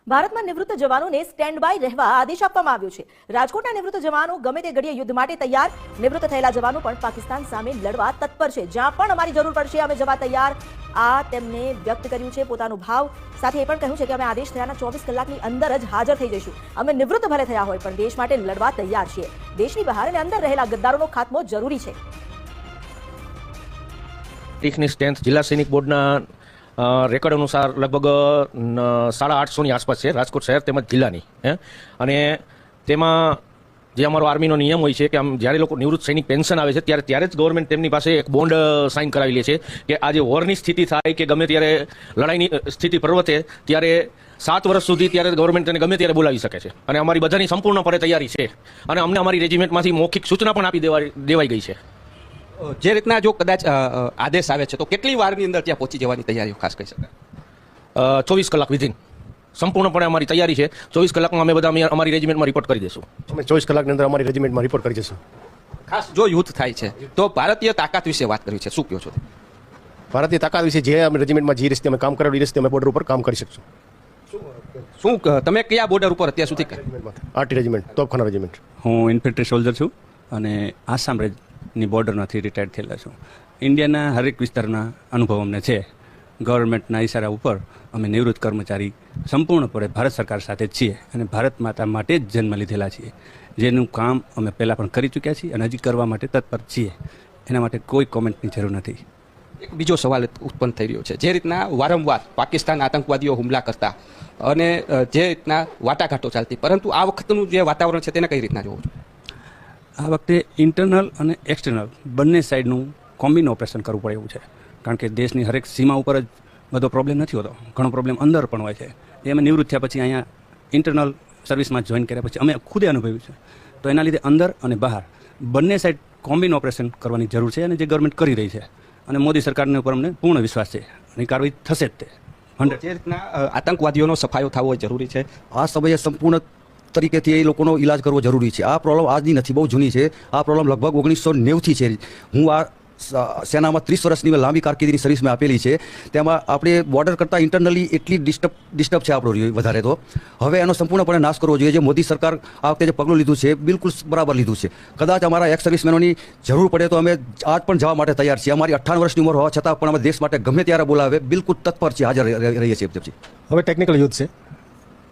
ભારતમાં નિવૃત્ત જવાનોને સ્ટેન્ડ બાય રહેવા આદેશ આપવામાં આવ્યો છે। રાજકોટના નિવૃત્ત જવાનો ગમે તે ઘડીએ યુદ્ધ માટે તૈયાર। નિવૃત્ત થયેલા જવાનો પણ પાકિસ્તાન સામે લડવા તત્પર છે। જ્યાં પણ અમારી જરૂર પડશે અમે જવા તૈયાર, આ તેમને વ્યક્ત કર્યું છે પોતાનો ભાવ। સાથે એ પણ કહ્યું છે કે અમે આદેશ થયાના 24 કલાકની અંદર જ હાજર થઈ જઈશું। અમે નિવૃત્ત ભલે થયા હોય પણ દેશ માટે લડવા તૈયાર છીએ। દેશની બહાર અને અંદર રહેલા ગદ્દારોનો ખાત્મો જરૂરી છે। ટીકની સ્ટ્રેન્થ જિલ્લા સૈનિક બોર્ડના રેકોર્ડ અનુસાર લગભગ 850ની આસપાસ છે, રાજકોટ શહેર તેમજ જિલ્લાની। અને તેમાં જે અમારો આર્મીનો નિયમ હોય છે કે આમ જ્યારે લોકો નિવૃત્ત સૈનિક પેન્શન આવે છે ત્યારે જ ગવર્મેન્ટ તેમની પાસે એક બોન્ડ સાઇન કરાવી લે છે કે આજે વોરની સ્થિતિ થાય કે ગમે ત્યારે લડાઈની સ્થિતિ પ્રવર્તે ત્યારે 7 વર્ષ સુધી ત્યારે ગવર્મેન્ટ તેને ગમે ત્યારે બોલાવી શકે છે। અને અમારી બધાની સંપૂર્ણપણે તૈયારી છે અને અમને અમારી રેજિમેન્ટમાંથી મૌખિક સૂચના પણ આપી દેવાઈ ગઈ છે। જે રીતના જો કદાચ આદેશ આવે છે તો કેટલી વારની અંદર ત્યાં પહોંચી જવાની તૈયારીઓ ખાસ કહી શકાય? 24 કલાક વિધિન સંપૂર્ણપણે અમારી તૈયારી છે। 24 કલાકમાં અમે બધા અમારી રેજિમેન્ટમાં રિપોર્ટ કરી દઈશું। અમે 24 કલાકની અંદર અમારી રેજિમેન્ટમાં રિપોર્ટ કરી દઈશું। ખાસ જો યુદ્ધ થાય છે તો ભારતીય તાકાત વિશે વાત કરવી છે, શું કહો છો? ભારતીય તાકાત વિશે જે અમે રેજિમેન્ટમાં જે રીતે અમે કામ કરેલું એ રીતે અમે બોર્ડર ઉપર કામ કરી શકશું। શું તમે કયા બોર્ડર ઉપર અત્યાર સુધી આરટી રેજિમેન્ટ, તોપખાના રેજિમેન્ટ। હું ઇન્ફેન્ટ્રી સોલ્જર છું અને આસામ ની બોર્ડરમાંથી રિટાયર્ડ થયેલા છું। ઇન્ડિયાના હરેક વિસ્તારના અનુભવ અમને છે। ગવર્મેન્ટના ઇશારા ઉપર અમે નિવૃત્ત કર્મચારી સંપૂર્ણપણે ભારત સરકાર સાથે જ છીએ અને ભારત માતા માટે જ જન્મ લીધેલા છીએ, જેનું કામ અમે પહેલાં પણ કરી ચૂક્યા છીએ અને હજી કરવા માટે તત્પર છીએ। એના માટે કોઈ કોમેન્ટની જરૂર નથી। એક બીજો સવાલ ઉત્પન્ન થઈ રહ્યો છે, જે રીતના વારંવાર પાકિસ્તાન આતંકવાદીઓ હુમલા કરતા અને જે રીતના વાટાઘાટો ચાલતી, પરંતુ આ વખતનું જે વાતાવરણ છે તેને કઈ રીતના જોવો છો? આ વખતે ઇન્ટરનલ અને એક્સટર્નલ બંને સાઈડનું કોમ્બિન ઓપરેશન કરવું પડે એવું છે, કારણ કે દેશની હરેક સીમા ઉપર જ બધો પ્રોબ્લેમ નથી હોતો, ઘણો પ્રોબ્લેમ અંદર પણ હોય છે। એ અમે નિવૃત્ત થયા પછી અહીંયા ઇન્ટરનલ સર્વિસમાં જોઈન કર્યા પછી અમે ખુદે અનુભવ્યું છે। તો એના લીધે અંદર અને બહાર બંને સાઈડ કોમ્બિન ઓપરેશન કરવાની જરૂર છે અને જે ગવર્મેન્ટ કરી રહી છે અને મોદી સરકારને ઉપર અમને પૂર્ણ વિશ્વાસ છે અને કાર્યવાહી થશે જ તે 100%। જે રીતના આતંકવાદીઓનો સફાયો થવો જરૂરી છે, આ સમયે સંપૂર્ણ તરીકેથી એ લોકોનો ઇલાજ કરવો જરૂરી છે। આ પ્રોબ્લેમ આજની નથી, બહુ જૂની છે। આ પ્રોબ્લેમ લગભગ 1990થી છે। હું આ સેનામાં 30 વર્ષની લાંબી કારકિર્દીની સર્વિસમાં આપેલી છે। તેમાં આપણે બોર્ડર કરતાં ઇન્ટરનલી એટલી ડિસ્ટર્બ છે આપણો વધારે। તો હવે એનો સંપૂર્ણપણે નાશ કરવો જોઈએ। જે મોદી સરકાર આ વખતે જે પગલું લીધું છે બિલકુલ બરાબર લીધું છે। કદાચ અમારા એક્સ સર્વિસમેનોની જરૂર પડે તો અમે આજ પણ જવા માટે તૈયાર છીએ। અમારી 58 વર્ષની ઉંમર હોવા છતાં પણ અમે દેશ માટે ગમે ત્યારે બોલાવે બિલકુલ તત્પર છીએ, હાજર રહીએ છીએ। હવે ટેકનિકલ યુદ્ધ છે,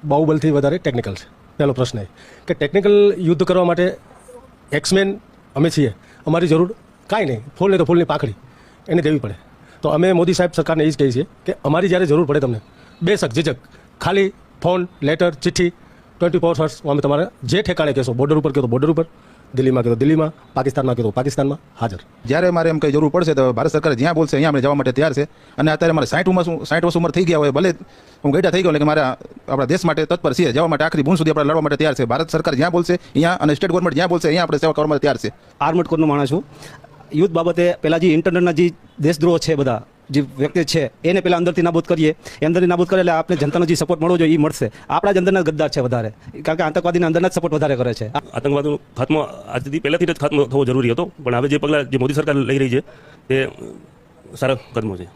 બાહુબલથી વધારે ટેકનિકલ છે। પહેલો પ્રશ્ન એ કે ટેકનિકલ યુદ્ધ કરવા માટે એક્સમેન અમે છીએ, અમારી જરૂર કાંઈ નહીં, ફૂલ નહીં તો ફૂલની પાંખડી એને દેવી પડે। તો અમે મોદી સાહેબ સરકારને એ જ કહીએ છીએ કે અમારી જ્યારે જરૂર પડે તમને બેશક ઝીઝક ખાલી ફોન, લેટર, ચિઠ્ઠી 24 hours અમે તમારે જે ઠેકાણે કહેશો, બોર્ડર ઉપર કહો તો બોર્ડર ઉપર, દિલ્હીમાં કહો તો દિલ્હીમાં, પાકિસ્તાનમાં કહો તો પાકિસ્તાનમાં હાજર। જ્યારે મારે એમ કંઈ જરૂર પડશે તો ભારત સરકાર જ્યાં બોલશે અહીંયા આપણે જવા માટે તૈયાર છે। અને અત્યારે મારે 60 વર્ષ ઉંમર થઈ ગયા હોય, ભલે હું ગઈઢા થઈ ગયો, એટલે કે મારે આપણા દેશ માટે તત્પર છીએ, જવા માટે આખરી બૂંદ સુધી આપણે લડવા માટે તૈયાર છે। ભારત સરકાર જ્યાં બોલશે અહીંયા અને સ્ટેટ ગવર્મેન્ટ જ્યાં બોલશે અહીંયા આપણે સેવા કરવા માટે તૈયાર છે। આર્મડ કોરનો માણસ છું। યુદ્ધ બાબતે પહેલાં જે ઇન્ટરનલના જે દેશદ્રોહ છે બધા જે વ્યક્તિ છે એને પહેલાં અંદરથી નાબૂદ કરીએ। એ અંદરથી નાબૂદ કરે એટલે આપણે જનતાનો જે સપોર્ટ મળવો જોઈએ એ મળશે। આપણા જ અંદરના ગદ્દાર છે વધારે, કારણ કે આતંકવાદીના અંદરના જ સપોર્ટ વધારે કરે છે। આતંકવાદનો ખાત્મો આજથી પહેલાંથી જ ખાત્મો થવો જરૂરી હતો, પણ હવે જે પગલાં જે મોદી સરકાર લઈ રહી છે તે સારા કદમો છે।